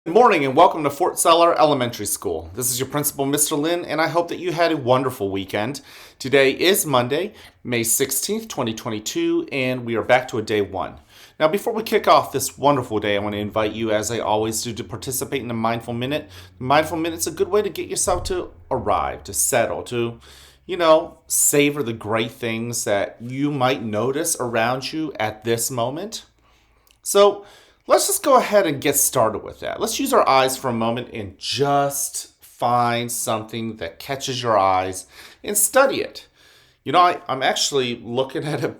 Good morning and welcome to Fort Seller Elementary School. This is your principal, Mr. Lin, and I hope that you had a wonderful weekend. Today is Monday, May 16th, 2022, and we are back to a day one. Now, before we kick off this wonderful day, I want to invite you, as I always do, to participate in the Mindful Minute. The Mindful Minute is a good way to get yourself to arrive, to settle, to savor the great things that you might notice around you at this moment. So, let's just go ahead and get started with that. Let's use our eyes for a moment and just find something that catches your eyes and study it. I'm actually looking at a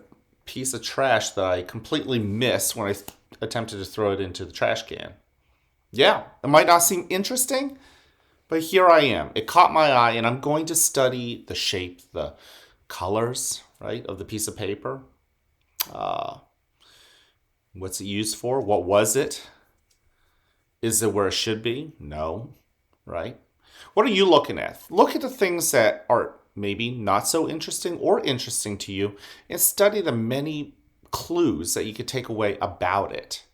piece of trash that I completely missed when I attempted to throw it into the trash can. Yeah, it might not seem interesting, but here I am. It caught my eye, and I'm going to study the shape, the colors, right, of the piece of paper. What's it used for? What was it? Is it where it should be? No, right? What are you looking at? Look at the things that are maybe not so interesting or interesting to you and study the many clues that you could take away about it.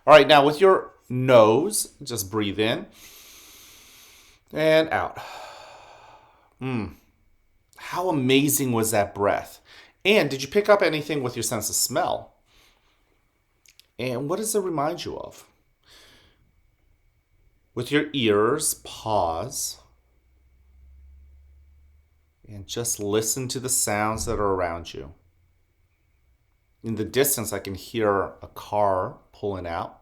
All right, now with your nose, just breathe in and out. How amazing was that breath? And did you pick up anything with your sense of smell? And what does it remind you of? With your ears, pause and just listen to the sounds that are around you. In the distance, I can hear a car pulling out.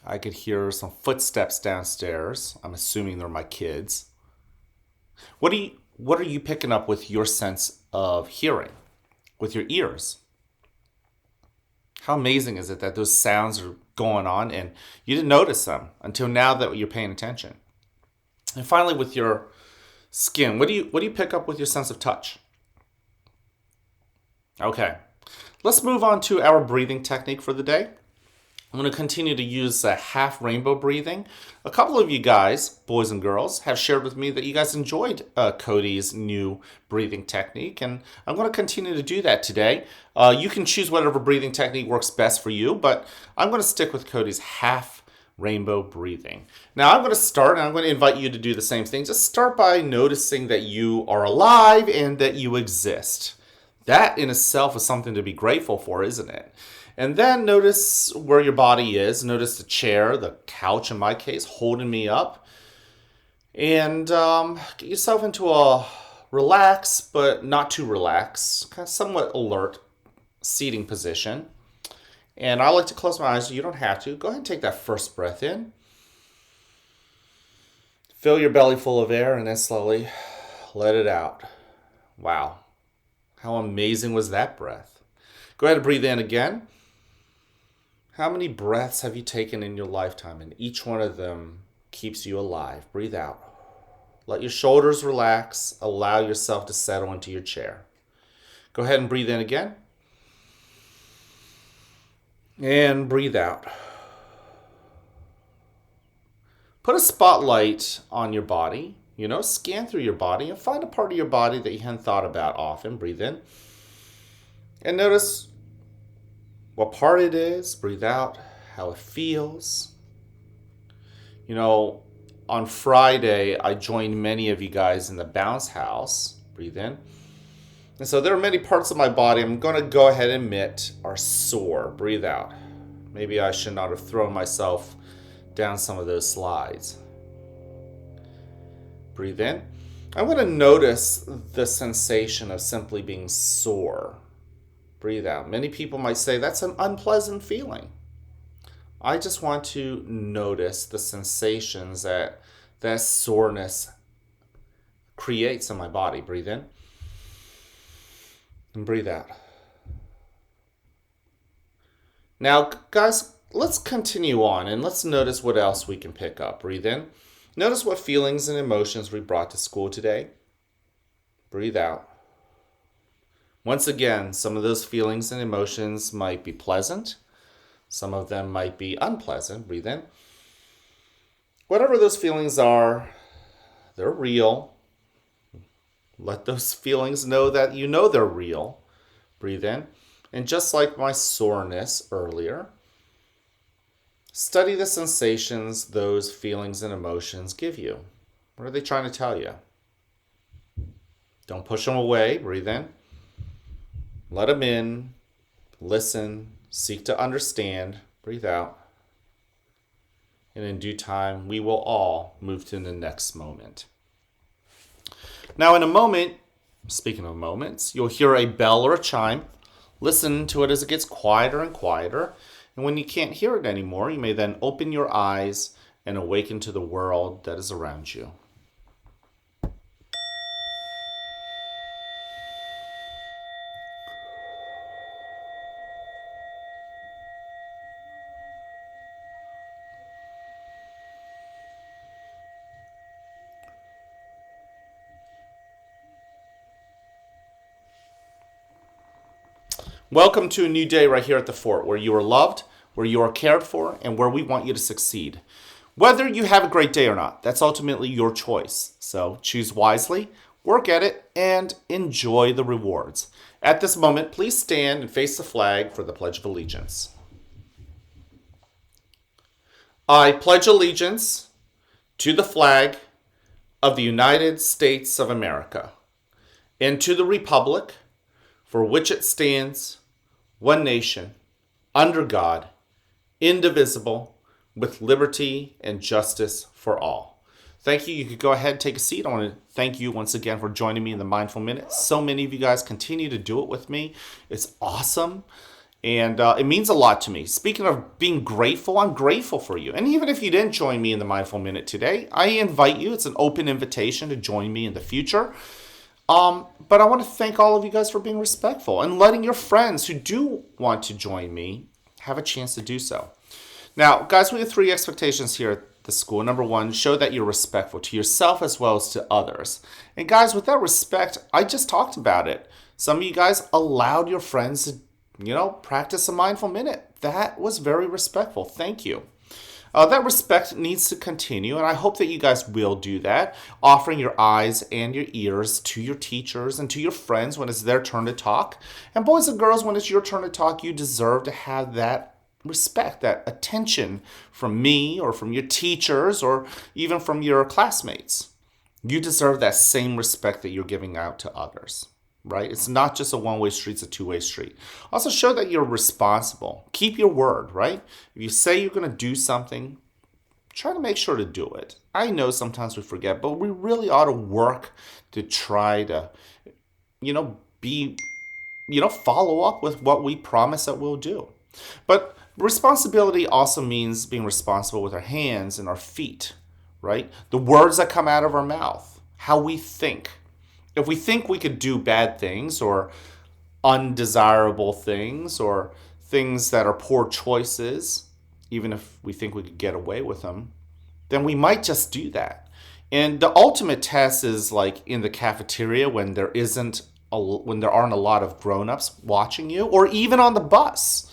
I could hear some footsteps downstairs. I'm assuming they're my kids. What are you picking up with your sense of hearing? With your ears? How amazing is it that those sounds are going on and you didn't notice them until now that you're paying attention? And finally, with your skin, what do you pick up with your sense of touch? Okay, let's move on to our breathing technique for the day. I'm going to continue to use half rainbow breathing. A couple of you guys, boys and girls, have shared with me that you guys enjoyed Cody's new breathing technique, and I'm going to continue to do that today. You can choose whatever breathing technique works best for you, but I'm going to stick with Cody's half rainbow breathing. Now I'm going to start, and I'm going to invite you to do the same thing. Just start by noticing that you are alive and that you exist. That in itself is something to be grateful for, isn't it? And then notice where your body is. Notice the chair, the couch in my case, holding me up. And get yourself into a relaxed, but not too relaxed, kind of somewhat alert seating position. And I like to close my eyes, so you don't have to. Go ahead and take that first breath in. Fill your belly full of air and then slowly let it out. Wow. How amazing was that breath? Go ahead and breathe in again. How many breaths have you taken in your lifetime? And each one of them keeps you alive. Breathe out. Let your shoulders relax. Allow yourself to settle into your chair. Go ahead and breathe in again. And breathe out. Put a spotlight on your body. Scan through your body and find a part of your body that you hadn't thought about often. Breathe in. And notice what part it is. Breathe out. How it feels. On Friday, I joined many of you guys in the bounce house. Breathe in. And so there are many parts of my body I'm going to go ahead and admit are sore. Breathe out. Maybe I should not have thrown myself down some of those slides. Breathe in. I'm going to notice the sensation of simply being sore. Breathe out. Many people might say that's an unpleasant feeling. I just want to notice the sensations that soreness creates in my body. Breathe in. And breathe out. Now, guys, let's continue on and let's notice what else we can pick up. Breathe in. Notice what feelings and emotions we brought to school today. Breathe out. Once again, some of those feelings and emotions might be pleasant. Some of them might be unpleasant. Breathe in. Whatever those feelings are, they're real. Let those feelings know that you know they're real. Breathe in. And just like my soreness earlier, study the sensations those feelings and emotions give you. What are they trying to tell you? Don't push them away. Breathe in. Let them in. Listen. Seek to understand. Breathe out. And in due time, we will all move to the next moment. Now, in a moment, speaking of moments, you'll hear a bell or a chime. Listen to it as it gets quieter and quieter. And when you can't hear it anymore, you may then open your eyes and awaken to the world that is around you. Welcome to a new day right here at the fort, where you are loved, where you are cared for, and where we want you to succeed. Whether you have a great day or not, that's ultimately your choice. So choose wisely, work at it, and enjoy the rewards. At this moment, please stand and face the flag for the Pledge of Allegiance. I pledge allegiance to the flag of the United States of America and to the republic for which it stands, one nation, under God, indivisible, with liberty and justice for all. Thank you. You could go ahead and take a seat. I want to thank you once again for joining me in the Mindful Minute. So many of you guys continue to do it with me. It's awesome. And it means a lot to me. Speaking of being grateful, I'm grateful for you. And even if you didn't join me in the Mindful Minute today, I invite you. It's an open invitation to join me in the future. But I want to thank all of you guys for being respectful and letting your friends who do want to join me have a chance to do so. Now, guys, we have 3 expectations here at the school. Number 1, show that you're respectful to yourself as well as to others. And guys, with that respect, I just talked about it. Some of you guys allowed your friends to, practice a mindful minute. That was very respectful. Thank you. That respect needs to continue, and I hope that you guys will do that, offering your eyes and your ears to your teachers and to your friends when it's their turn to talk. And boys and girls, when it's your turn to talk, you deserve to have that respect, that attention from me or from your teachers or even from your classmates. You deserve that same respect that you're giving out to others. Right? It's not just a one-way street, it's a two-way street. Also show that you're responsible. Keep your word, right? If you say you're going to do something, try to make sure to do it. I know sometimes we forget, but we really ought to work to try to, follow up with what we promise that we'll do. But responsibility also means being responsible with our hands and our feet, right? The words that come out of our mouth, how we think. If we think we could do bad things or undesirable things or things that are poor choices, even if we think we could get away with them, then we might just do that. And the ultimate test is like in the cafeteria when there aren't a lot of grown-ups watching you, or even on the bus.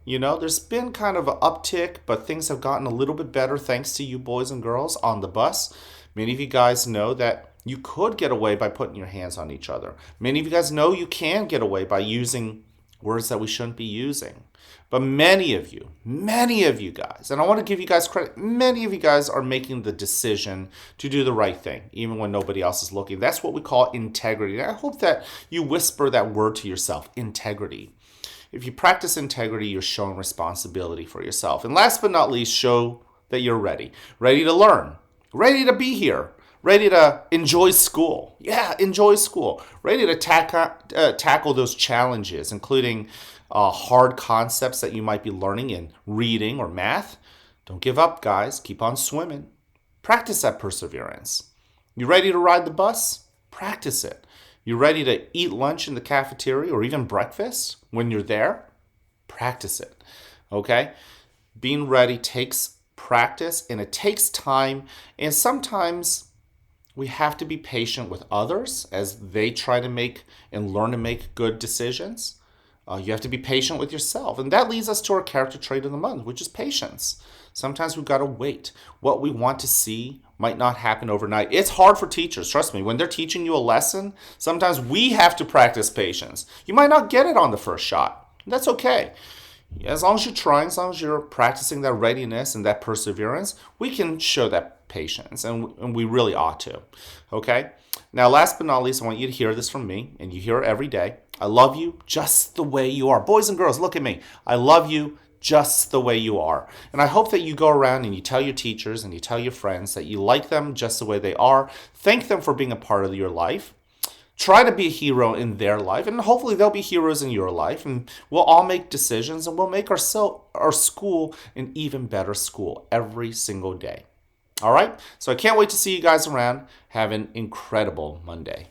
There's been kind of an uptick, but things have gotten a little bit better thanks to you boys and girls on the bus. Many of you guys know that you could get away by putting your hands on each other. Many of you guys know you can get away by using words that we shouldn't be using. But many of you guys, and I want to give you guys credit, many of you guys are making the decision to do the right thing, even when nobody else is looking. That's what we call integrity. And I hope that you whisper that word to yourself, integrity. If you practice integrity, you're showing responsibility for yourself. And last but not least, show that you're ready to learn, ready to be here. Ready to enjoy school. Yeah, enjoy school. Ready to tackle those challenges, including hard concepts that you might be learning in reading or math. Don't give up, guys. Keep on swimming. Practice that perseverance. You ready to ride the bus? Practice it. You ready to eat lunch in the cafeteria or even breakfast when you're there? Practice it. Okay? Being ready takes practice and it takes time, and sometimes we have to be patient with others as they try to make and learn to make good decisions. You have to be patient with yourself. And that leads us to our character trait of the month, which is patience. Sometimes we've got to wait. What we want to see might not happen overnight. It's hard for teachers, trust me. When they're teaching you a lesson, sometimes we have to practice patience. You might not get it on the first shot. That's okay. As long as you're trying, as long as you're practicing that readiness and that perseverance, we can show that patience, and we really ought to. Okay? Now, last but not least, I want you to hear this from me, and you hear it every day. I love you just the way you are. Boys and girls, look at me. I love you just the way you are. And I hope that you go around and you tell your teachers and you tell your friends that you like them just the way they are. Thank them for being a part of your life. Try to be a hero in their life, and hopefully they'll be heroes in your life, and we'll all make decisions, and we'll make our school an even better school every single day. All right? So I can't wait to see you guys around. Have an incredible Monday.